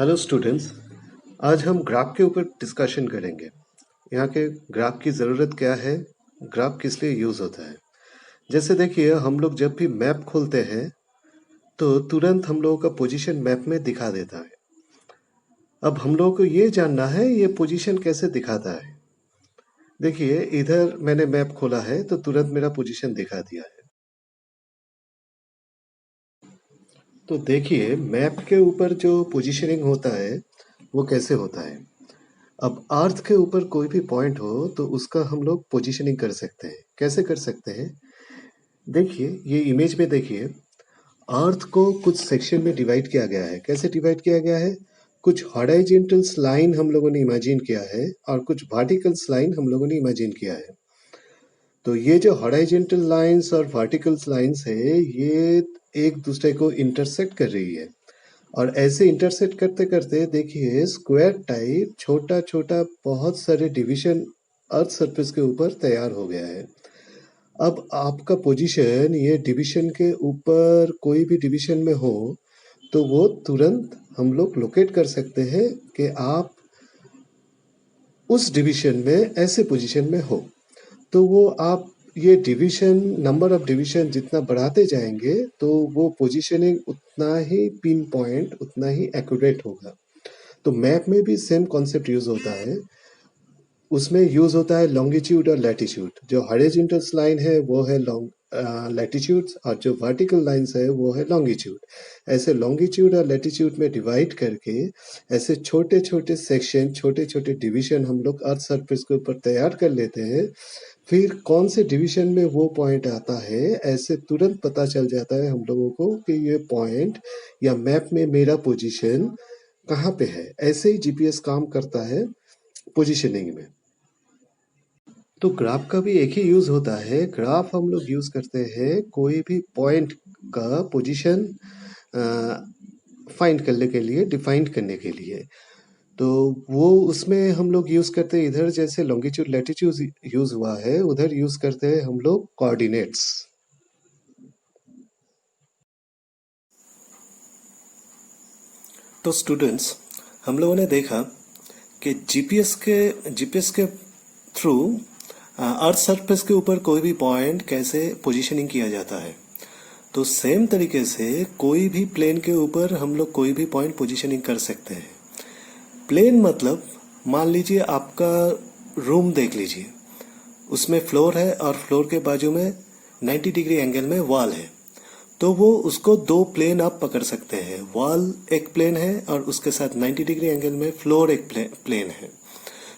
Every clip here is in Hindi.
Hello students. आज हम ग्राफ के ऊपर डिस्कशन करेंगे। यहाँ के ग्राफ की ज़रूरत क्या है, ग्राफ किस लिए यूज़ होता है। जैसे देखिए, हम लोग जब भी मैप खोलते हैं तो तुरंत हम लोगों का पोजीशन मैप में दिखा देता है। अब हम लोगों को ये जानना है ये पोजीशन कैसे दिखाता है। देखिए, इधर मैंने मैप खोला है तो तुरंत मेरा पोजीशन दिखा दिया है। तो देखिए, मैप के ऊपर जो पोजीशनिंग होता है वो कैसे होता है। अब अर्थ के ऊपर कोई भी पॉइंट हो तो उसका हम लोग पोजीशनिंग कर सकते हैं। कैसे कर सकते हैं, देखिए ये इमेज में देखिए, अर्थ को कुछ सेक्शन में डिवाइड किया गया है। कैसे डिवाइड किया गया है, कुछ हॉरिजॉन्टल लाइन हम लोगों ने इमेजिन किया है और कुछ वर्टिकल लाइन हम लोगों ने इमेजिन किया है। तो ये जो हॉरिजॉन्टल लाइंस और वर्टिकल लाइंस है ये एक दूसरे को इंटरसेक्ट कर रही है और ऐसे इंटरसेक्ट करते करते देखिए स्क्वायर टाइप छोटा छोटा बहुत सारे डिवीजन अर्थ सरफेस के ऊपर तैयार हो गया है। अब आपका पोजीशन ये डिवीजन के ऊपर कोई भी डिवीजन में हो तो वो तुरंत हम लोग लोकेट कर सकते हैं कि आप उस डिवीजन में ऐसे पोजीशन में हो। तो वो आप ये डिवीजन नंबर ऑफ डिवीजन जितना बढ़ाते जाएंगे तो वो पोजीशनिंग उतना ही पिन पॉइंट उतना ही एक्यूरेट होगा। तो मैप में भी सेम कॉन्सेप्ट यूज होता है। उसमें यूज होता है लॉन्गिट्यूड और लैटिट्यूड। जो हॉरिजॉन्टल लाइन है वो है लैटिट्यूड और जो वर्टिकल लाइंस है वो है लॉन्गिट्यूड। ऐसे लॉन्गिट्यूड और लैटिट्यूड में डिवाइड करके ऐसे छोटे छोटे सेक्शन छोटे छोटे डिवीजन हम लोग अर्थ सरफेस के ऊपर तैयार कर लेते हैं। फिर कौन से डिवीजन में वो पॉइंट आता है ऐसे तुरंत पता चल जाता है हम लोगों को कि ये पॉइंट या मैप में मेरा पोजीशन कहाँ पे है। ऐसे ही जीपीएस काम करता है पोजीशनिंग में। तो ग्राफ का भी एक ही यूज होता है। ग्राफ हम लोग यूज करते हैं कोई भी पॉइंट का पोजीशन फाइंड करने के लिए, डिफाइन करने के लिए। तो वो उसमें हम लोग यूज करते हैं, इधर जैसे लॉन्गिट्यूड लैटिट्यूड यूज हुआ है उधर यूज करते हैं हम लोग कोऑर्डिनेट्स। तो स्टूडेंट्स, हम लोगों ने देखा कि जीपीएस के थ्रू अर्थ सरफेस के ऊपर कोई भी पॉइंट कैसे पोजीशनिंग किया जाता है। तो सेम तरीके से कोई भी प्लेन के ऊपर हम लोग कोई भी पॉइंट पोजीशनिंग कर सकते हैं। प्लेन मतलब मान लीजिए आपका रूम देख लीजिए, उसमें फ्लोर है और फ्लोर के बाजू में 90 डिग्री एंगल में वॉल है। तो वो उसको दो प्लेन आप पकड़ सकते हैं। वॉल एक प्लेन है और उसके साथ 90 डिग्री एंगल में फ्लोर एक प्लेन है।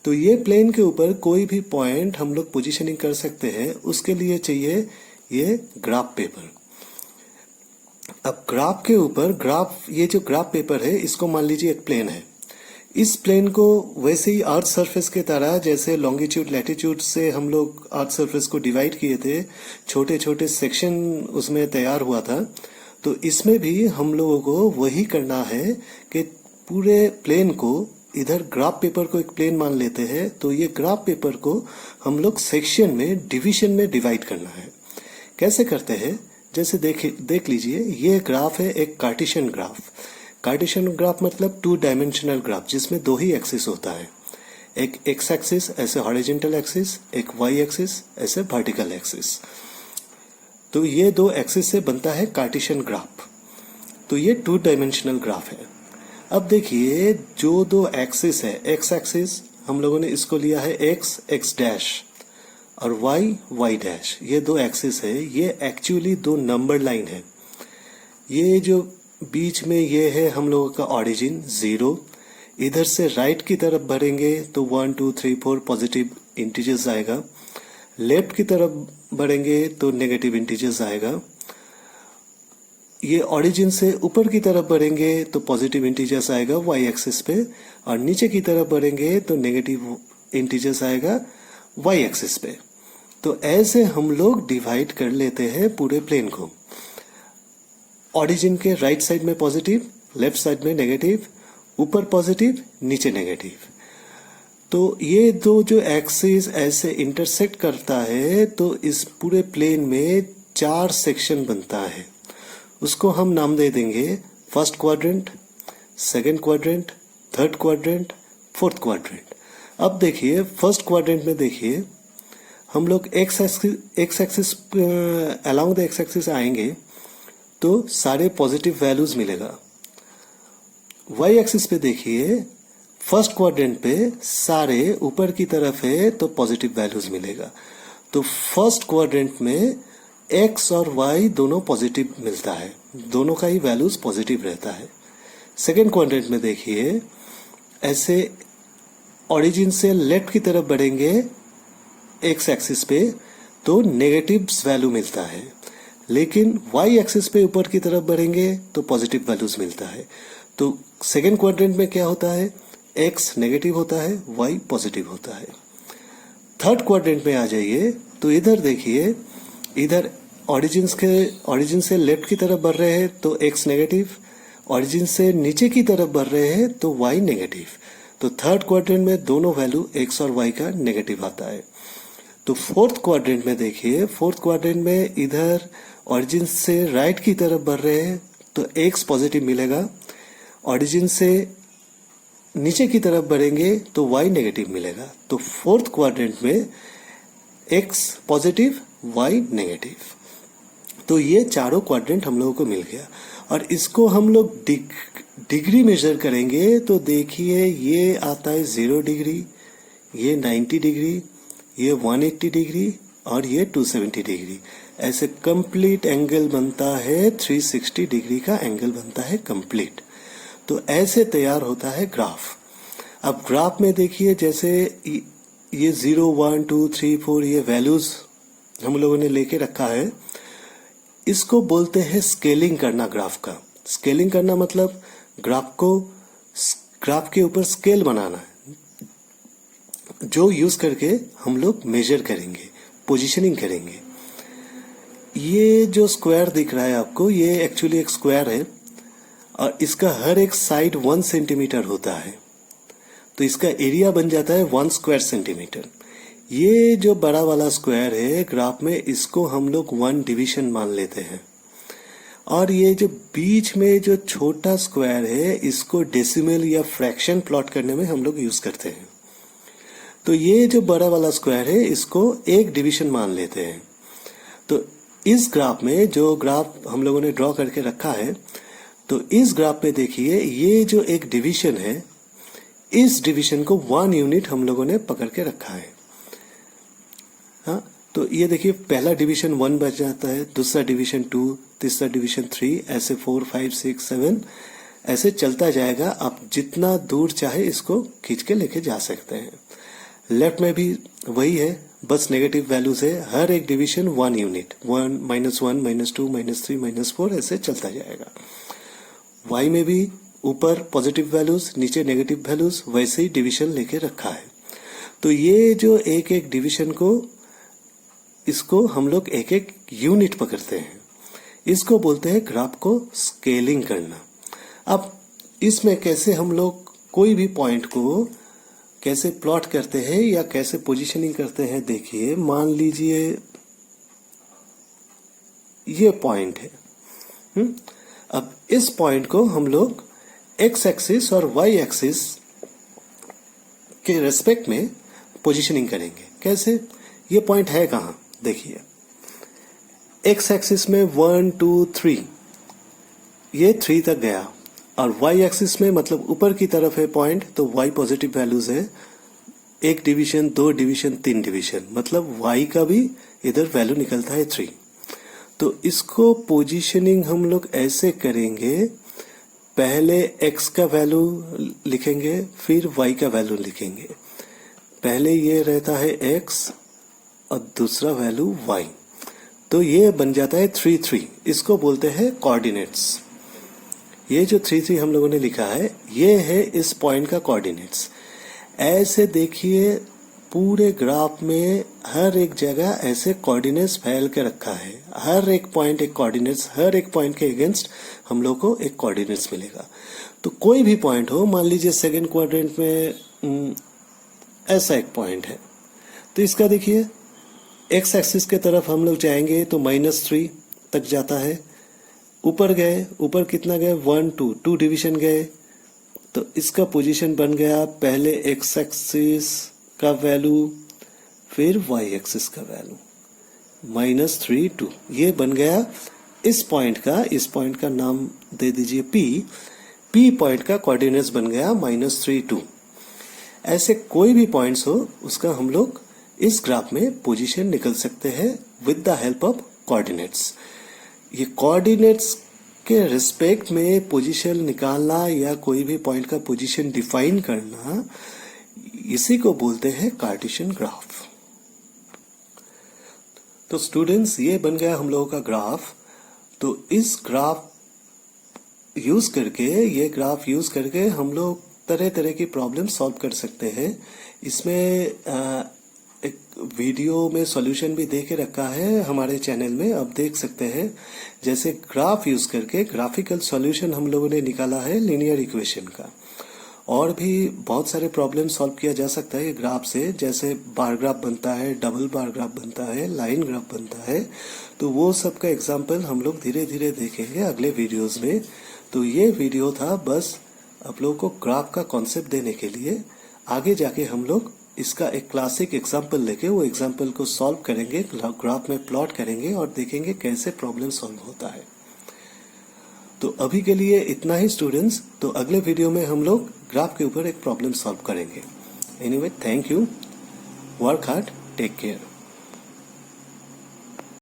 तो ये प्लेन के ऊपर कोई भी पॉइंट हम लोग पोजीशनिंग कर सकते हैं। उसके लिए चाहिए ये ग्राफ पेपर। अब ग्राफ के ऊपर ये जो ग्राफ पेपर है इसको मान लीजिए एक प्लेन है। इस प्लेन को वैसे ही अर्थ सरफेस के तरह जैसे लॉन्गिट्यूड लैटिट्यूड से हम लोग अर्थ सरफेस को डिवाइड किए थे, छोटे छोटे सेक्शन उसमें तैयार हुआ था। तो इसमें भी हम लोगों को वही करना है कि पूरे प्लेन को, इधर ग्राफ पेपर को एक प्लेन मान लेते हैं तो ये ग्राफ पेपर को हम लोग सेक्शन में डिवीजन में डिवाइड करना है। कैसे करते हैं, जैसे देख लीजिए ये ग्राफ है एक कार्टेशियन ग्राफ। कार्टेशियन ग्राफ मतलब 2 डायमेंशनल ग्राफ जिसमें 2 ही एक्सिस होता है। एक एक्स एक्सिस ऐसे हॉरिजॉन्टल एक्सिस, एक वाई एक्सिस ऐसे वर्टिकल एक्सिस। तो ये 2 एक्सिस से बनता है कार्टेशियन ग्राफ। तो ये 2 डायमेंशनल ग्राफ है। अब देखिए जो 2 एक्सिस है, एक्स एक्सिस हम लोगों ने इसको लिया है एक्स एक्स डैश और वाई वाई डैश। ये 2 एक्सिस है, ये एक्चुअली 2 नंबर लाइन है। ये जो बीच में ये है हम लोगों का ऑरिजिन 0। इधर से राइट की तरफ बढ़ेंगे तो 1 2 3 4 पॉजिटिव इंटीजर्स आएगा। लेफ्ट की तरफ बढ़ेंगे तो नेगेटिव इंटीजर्स आएगा। ये ऑरिजिन से ऊपर की तरफ बढ़ेंगे तो पॉजिटिव इंटीजर्स आएगा वाई एक्सिस पे, और नीचे की तरफ बढ़ेंगे तो नेगेटिव इंटीजर्स आएगा वाई एक्सिस पे। तो ऐसे हम लोग डिवाइड कर लेते हैं पूरे प्लेन को। ऑरिजिन के राइट साइड में पॉजिटिव, लेफ्ट साइड में नेगेटिव, ऊपर पॉजिटिव नीचे नेगेटिव। तो ये 2 जो एक्सिस ऐसे इंटरसेक्ट करता है तो इस पूरे प्लेन में 4 सेक्शन बनता है। उसको हम नाम दे देंगे first quadrant, second quadrant, third quadrant, fourth quadrant. अब देखिए फर्स्ट क्वाड्रेंट में देखिए हम लोग x axis along the x axis आएंगे तो सारे पॉजिटिव वैल्यूज मिलेगा। वाई एक्सिस पे देखिए फर्स्ट क्वाड्रेंट पे सारे ऊपर की तरफ है तो पॉजिटिव वैल्यूज मिलेगा। तो फर्स्ट क्वाड्रेंट में एक्स और वाई दोनों पॉजिटिव मिलता है, दोनों का ही वैल्यूज पॉजिटिव रहता है। सेकेंड क्वाड्रेंट में देखिए ऐसे ओरिजिन से लेफ्ट की तरफ बढ़ेंगे एक्स एक्सिस पे तो नेगेटिव वैल्यू मिलता है, लेकिन वाई एक्सिस पे ऊपर की तरफ बढ़ेंगे तो पॉजिटिव वैल्यूज मिलता है। तो सेकेंड क्वाड्रेंट में क्या होता है, एक्स नेगेटिव होता है, वाई पॉजिटिव होता है। थर्ड क्वाड्रेंट में आ जाइए तो इधर देखिए, इधर ओरिजिन से लेफ्ट की तरफ बढ़ रहे हैं तो एक्स नेगेटिव, ओरिजिन से नीचे की तरफ बढ़ रहे हैं तो वाई नेगेटिव। तो थर्ड क्वाड्रेंट में दोनों वैल्यू एक्स और वाई का नेगेटिव आता है। तो फोर्थ क्वाड्रेंट में देखिए, फोर्थ क्वाड्रेंट में इधर ओरिजिन से राइट की तरफ बढ़ रहे हैं तो एक्स पॉजिटिव मिलेगा, ओरिजिन से नीचे की तरफ बढ़ेंगे तो वाई नेगेटिव मिलेगा। तो फोर्थ क्वाड्रेंट में एक्स पॉजिटिव, वाई नेगेटिव। तो ये चारों क्वाड्रेंट हम लोगों को मिल गया। और इसको हम लोग डिग्री मेजर करेंगे तो देखिए ये आता है 0 डिग्री, ये 90 डिग्री, ये 180 डिग्री और ये 270 डिग्री। ऐसे कंप्लीट एंगल बनता है 360 डिग्री का एंगल बनता है कंप्लीट। तो ऐसे तैयार होता है ग्राफ। अब ग्राफ में देखिए जैसे ये 0, 1, 2, 3, 4 ये वैल्यूज हम लोगों ने लेके रखा है, इसको बोलते हैं स्केलिंग करना। ग्राफ का स्केलिंग करना मतलब ग्राफ के ऊपर स्केल बनाना है, जो यूज करके हम लोग मेजर करेंगे, पोजीशनिंग करेंगे। ये जो स्क्वायर दिख रहा है आपको, ये एक्चुअली एक स्क्वायर है और इसका हर एक साइड 1 सेंटीमीटर होता है, तो इसका एरिया बन जाता है 1 स्क्वायर सेंटीमीटर। ये जो बड़ा वाला स्क्वायर है ग्राफ में, इसको हम लोग 1 डिवीजन मान लेते हैं। और ये जो बीच में जो छोटा स्क्वायर है, इसको डेसिमल या फ्रैक्शन प्लॉट करने में हम लोग यूज करते हैं। तो ये जो बड़ा वाला स्क्वायर है, इसको 1 डिवीजन मान लेते हैं। तो इस ग्राफ में, जो ग्राफ हम लोगों ने ड्रॉ करके रखा है, तो इस ग्राफ में देखिए ये जो एक डिवीजन है, इस डिवीजन को 1 यूनिट हम लोगों ने पकड़ के रखा है। हाँ, तो ये देखिए पहला डिवीजन 1 बच जाता है, दूसरा डिवीजन 2, तीसरा डिवीजन 3, ऐसे 4, 5, 6, 7 ऐसे चलता जाएगा। आप जितना दूर चाहे इसको खींच के लेके जा सकते हैं। लेफ्ट में भी वही है, बस नेगेटिव वैल्यूज है। हर एक डिवीजन 1 यूनिट, 1, -1, -2, -3, -4 ऐसे चलता जाएगा। वाई में भी ऊपर पॉजिटिव वैल्यूज, नीचे नेगेटिव वैल्यूज, वैसे ही डिवीजन लेके रखा है। तो ये जो एक एक डिवीजन को, इसको हम लोग एक एक यूनिट पकड़ते हैं, इसको बोलते हैं ग्राफ को स्केलिंग करना। अब इसमें कैसे हम लोग कोई भी पॉइंट को कैसे प्लॉट करते हैं या कैसे पोजीशनिंग करते हैं, देखिए मान लीजिए ये पॉइंट है। अब इस पॉइंट को हम लोग एक्स एक्सिस और वाई एक्सिस के रेस्पेक्ट में पोजीशनिंग करेंगे। कैसे, ये पॉइंट है कहाँ, देखिए एक्स एक्सिस में 1, 2, 3, ये 3 तक गया, और वाई एक्सिस में मतलब ऊपर की तरफ है पॉइंट, तो वाई पॉजिटिव वैल्यूज है। 1 डिवीजन, 2 डिवीजन, 3 डिवीजन, मतलब वाई का भी इधर वैल्यू निकलता है 3। तो इसको पोजीशनिंग हम लोग ऐसे करेंगे, पहले x का वैल्यू लिखेंगे, फिर y का वैल्यू लिखेंगे। पहले ये रहता है x और दूसरा वैल्यू y, तो ये बन जाता है 3, 3। इसको बोलते हैं कोऑर्डिनेट्स। ये जो 3, 3 हम लोगों ने लिखा है, ये है इस पॉइंट का कोऑर्डिनेट्स। ऐसे देखिए पूरे ग्राफ में हर एक जगह ऐसे कोऑर्डिनेट्स फैल के रखा है। हर एक पॉइंट एक कोऑर्डिनेट्स, हर एक पॉइंट के अगेंस्ट हम लोग को एक कोऑर्डिनेट्स मिलेगा। तो कोई भी पॉइंट हो, मान लीजिए सेकंड क्वाड्रेंट में ऐसा एक पॉइंट है, तो इसका देखिए एक्स एक्सिस के तरफ हम लोग जाएंगे तो -3 तक जाता है। ऊपर गए, ऊपर कितना गए, 1, 2 डिवीजन गए, तो इसका पोजीशन बन गया पहले एक्स एक्सिस का वैल्यू, फिर वाई एक्सिस का वैल्यू -3 2। ये बन गया इस पॉइंट का नाम दे दीजिए पी पॉइंट का कोऑर्डिनेट्स बन गया -3 2। ऐसे कोई भी पॉइंट्स हो उसका हम लोग इस ग्राफ में पोजीशन निकल सकते हैं with the help of coordinates. ये कोऑर्डिनेट्स के रिस्पेक्ट में पोजीशन निकालना या कोई भी पॉइंट का पोजीशन डिफाइन करना, इसी को बोलते हैं कार्टेशियन ग्राफ। तो स्टूडेंट्स, ये बन गया हम लोगों का ग्राफ। तो इस ग्राफ यूज करके हम लोग तरह तरह की प्रॉब्लम सॉल्व कर सकते हैं। इसमें एक वीडियो में सॉल्यूशन भी दे के रखा है हमारे चैनल में, आप देख सकते हैं। जैसे ग्राफ यूज करके ग्राफिकल सॉल्यूशन हम लोगों ने निकाला है लीनियर इक्वेशन का। और भी बहुत सारे प्रॉब्लम सॉल्व किया जा सकता है ग्राफ से, जैसे बार ग्राफ बनता है, डबल बार ग्राफ बनता है, लाइन ग्राफ बनता है। तो वो सब का एग्जाम्पल हम लोग धीरे धीरे देखेंगे अगले वीडियोस में। तो ये वीडियो था बस आप लोगों को ग्राफ का कॉन्सेप्ट देने के लिए। आगे जाके हम लोग इसका एक क्लासिक एग्जाम्पल लेके वो एग्जाम्पल को सॉल्व करेंगे, ग्राफ में प्लॉट करेंगे और देखेंगे कैसे प्रॉब्लम सॉल्व होता है। तो अभी के लिए इतना ही स्टूडेंट्स। तो अगले वीडियो में हम लोग ग्राफ के ऊपर एक प्रॉब्लम सॉल्व करेंगे। Anyway, thank you, work hard, take care.